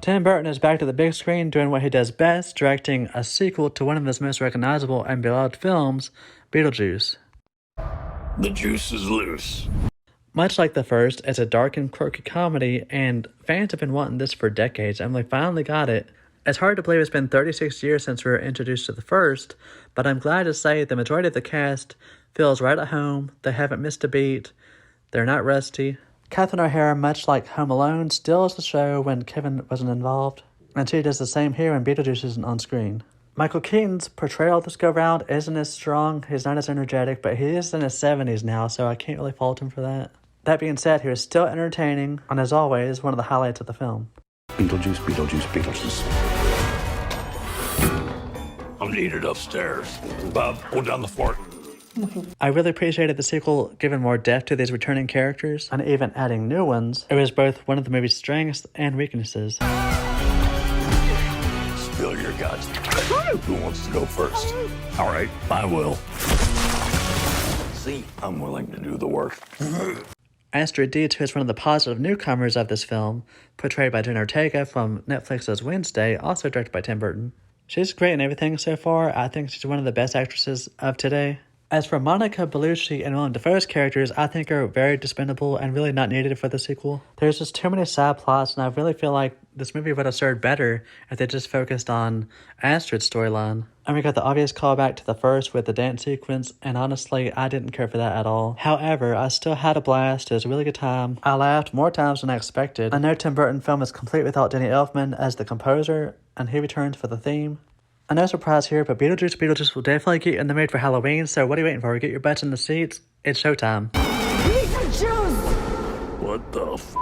Tim Burton is back to the big screen doing what he does best, directing a sequel to one of his most recognizable and beloved films, Beetlejuice. The juice is loose. Much like the first, it's a dark and quirky comedy, and fans have been wanting this for decades, and we finally got it. It's hard to believe it's been 36 years since we were introduced to the first, but I'm glad to say the majority of the cast feels right at home, they haven't missed a beat, they're not rusty. Catherine O'Hara, much like Home Alone, steals the show when Kevin wasn't involved, and she does the same here when Beetlejuice isn't on screen. Michael Keaton's portrayal this go-round isn't as strong, he's not as energetic, but he is in his 70s now, so I can't really fault him for that. That being said, he was still entertaining, and as always, one of the highlights of the film. Beetlejuice, Beetlejuice, Beetlejuice. I'm needed upstairs. Bob, go down the fort. I really appreciated the sequel giving more depth to these returning characters, and even adding new ones. It was both one of the movie's strengths and weaknesses. Spill your guts. Who wants to go first? All right, I will. See, I'm willing to do the work. Astrid Dietz, who is one of the positive newcomers of this film, portrayed by Jenna Ortega from Netflix's Wednesday, also directed by Tim Burton. She's great in everything so far. I think she's one of the best actresses of today. As for Monica Bellucci and Willem Dafoe's characters, I think are very dispensable and really not needed for the sequel. There's just too many side plots, and I really feel like this movie would have served better if they just focused on Astrid's storyline. And we got the obvious callback to the first with the dance sequence, and honestly, I didn't care for that at all. However, I still had a blast. It was a really good time. I laughed more times than I expected. I know Tim Burton film is complete without Danny Elfman as the composer, and he returns for the theme. No surprise here, but Beetlejuice will definitely get you in the mood for Halloween, so what are you waiting for? Get your butts in the seats. It's showtime. Beetlejuice! What the f***?